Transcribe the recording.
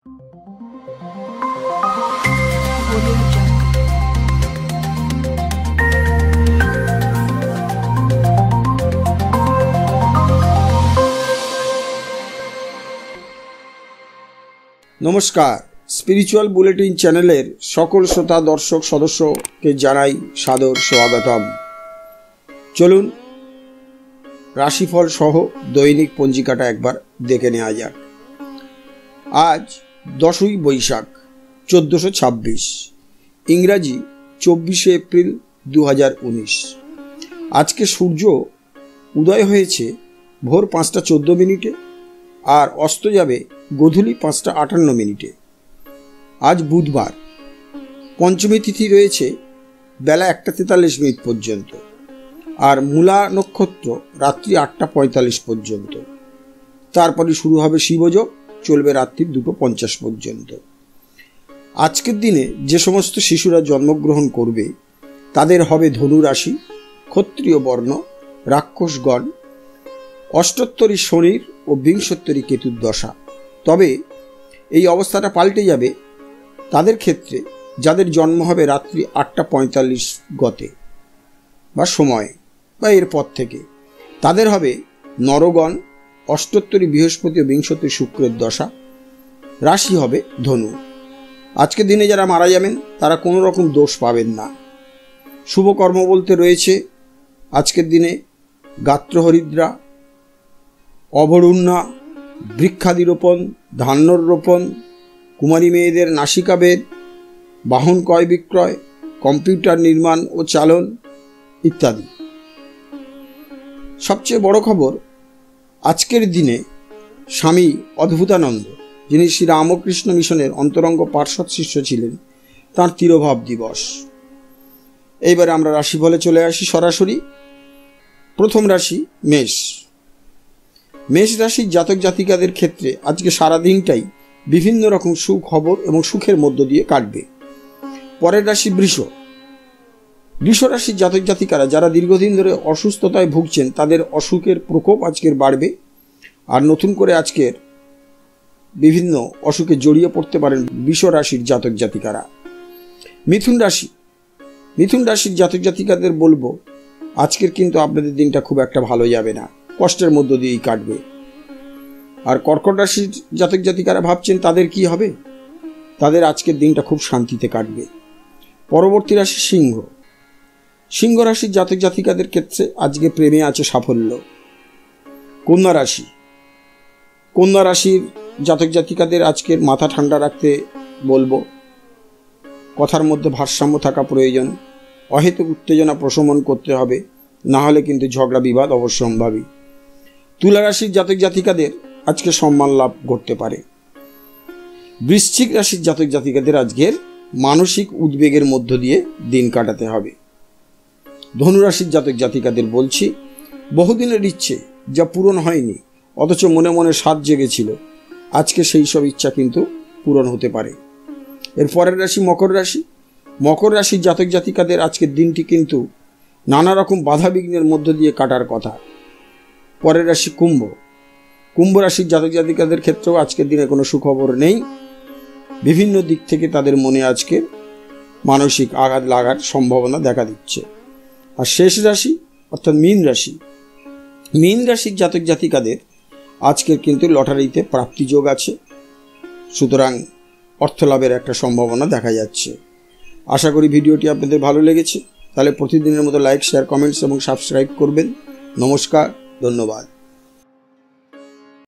নমস্কার, spiritual bulletin চ্যানেলের সকল শ্রোতা দর্শক সদস্যকে জানাই সাদর স্বাগতম। চলুন রাশিফল সহ দৈনিক পঞ্জিকাটা একবার দেখে নেওয়া যাক। আজ 10ই বৈশাখ 1426, ইংরাজি 24শে এপ্রিল 2019। আজকে সূর্য উদয় হয়েছে ভোর 5টা 14 মিনিটে আর অস্ত যাবে গোধূলি 5টা 58 মিনিটে। আজ বুধবার, পঞ্চমী তিথি রয়েছে বেলা 1টা 43 মিনিট পর্যন্ত আর মূলা নক্ষত্র রাত্রি 8টা 45 পর্যন্ত। তারপরে শুরু হবে শিবযোগ, চলবে রাত্রি 2:50 পর্যন্ত। আজকের দিনে যে সমস্ত শিশুরা জন্মগ্রহণ করবে তাদের হবে ধনু রাশি, ক্ষত্রিয় বর্ণ, রাক্ষসগণ, অষ্টোত্তরী শনির ও বিংশোত্তরী কেতুর দশা। তবে এই অবস্থাটা পাল্টে যাবে তাদের ক্ষেত্রে যাদের জন্ম হবে রাত্রি 8টা 45 গতে বা সময় বা এরপর থেকে। তাদের হবে নরগণ, অষ্টোত্তরী বৃহস্পতি ও বিংশোত্তরী শুক্রের দশা। রাশি হবে ধনু। আজকের দিনে যারা মারা যাবেন তারা কোনো রকম দোষ পাবেন না। শুভকর্ম বলতে রয়েছে আজকের দিনে গাত্রহরিদ্রা, অভরুণ্যা, বৃক্ষাদি রোপণ, ধান্যর রোপণ, কুমারী মেয়েদের নাসিকাভেদ, বাহন ক্রয় বিক্রয়, কম্পিউটার নির্মাণ ও চালন ইত্যাদি। সবচেয়ে বড় খবর, আজকের দিনে স্বামী অদ্ভুতানন্দ, যিনি শ্রী রামকৃষ্ণ মিশনের অন্তরঙ্গ পার্ষদ শিষ্য ছিলেন, তাঁর তিরোভাব দিবস। এইবারে আমরা রাশিফলে চলে আসি সরাসরি। প্রথম রাশি মেষ। মেষ রাশির জাতক জাতিকাদের ক্ষেত্রে আজকে সারাদিনটাই বিভিন্ন রকম সুখবর এবং সুখের মধ্য দিয়ে কাটবে। পরের রাশি বৃষ। বৃষ রাশির জাতক জাতিকারা যারা দীর্ঘদিন ধরে অসুস্থতায় ভুগছেন তাদের অসুখের প্রকোপ আজকের বাড়বে আর নতুন করে আজকের বিভিন্ন অসুখে জড়িয়ে পড়তে পারেন বৃষ রাশির জাতক জাতিকারা। মিথুন রাশি। মিথুন রাশির জাতক জাতিকাদের বলবো আজকের কিন্তু আপনাদের দিনটা খুব একটা ভালো যাবে না, কষ্টের মধ্য দিয়েই কাটবে। আর কর্কট রাশির জাতক জাতিকারা ভাবছেন তাদের কি হবে, তাদের আজকের দিনটা খুব শান্তিতে কাটবে। পরবর্তী রাশি সিংহ। সিংহ রাশির জাতক জাতিকাদের ক্ষেত্রে আজকে প্রেমে আছে সাফল্য। কন্যা রাশি। কন্যা রাশির জাতক জাতিকাদের আজকের মাথা ঠান্ডা রাখতে বলবো। কথার মধ্যে ভারসাম্য থাকা প্রয়োজন। অহেতুক উত্তেজনা প্রশমন করতে হবে, না হলে কিন্তু ঝগড়া বিবাদ অবশ্যম্ভাবী। তুলা রাশির জাতক জাতিকাদের আজকে সম্মান লাভ করতে পারে। বৃশ্চিক রাশির জাতক জাতিকাদের আজকের মানসিক উদ্বেগের মধ্য দিয়ে দিন কাটাতে হবে। ধনু রাশির জাতক জাতিকাদের বলছি, বহুদিনের ইচ্ছে যা পূরণ হয়নি অথচ মনে মনে স্বাদ জেগেছিল, আজকে সেই সব ইচ্ছা কিন্তু পূরণ হতে পারে। এর পরের রাশি মকর রাশি। মকর রাশির জাতক জাতিকাদের আজকের দিনটি কিন্তু নানা রকম বাধা বিঘ্নের মধ্য দিয়ে কাটার কথা। পরের রাশি কুম্ভ। কুম্ভ রাশির জাতক জাতিকাদের ক্ষেত্রেও আজকের দিনে কোনো সুখবর নেই। বিভিন্ন দিক থেকে তাদের মনে আজকে মানসিক আঘাত লাগার সম্ভাবনা দেখা দিচ্ছে। আর শেষ রাশি অর্থাৎ মীন রাশি। মীন রাশির জাতক জাতিকাদের আজকের কিন্তু লটারিতে প্রাপ্তিযোগ আছে, সুতরাং অর্থলাভের একটা সম্ভাবনা দেখা যাচ্ছে। আশা করি ভিডিওটি আপনাদের ভালো লেগেছে। তাহলে প্রতিদিনের মতো লাইক, শেয়ার, কমেন্টস এবং সাবস্ক্রাইব করবেন। নমস্কার, ধন্যবাদ।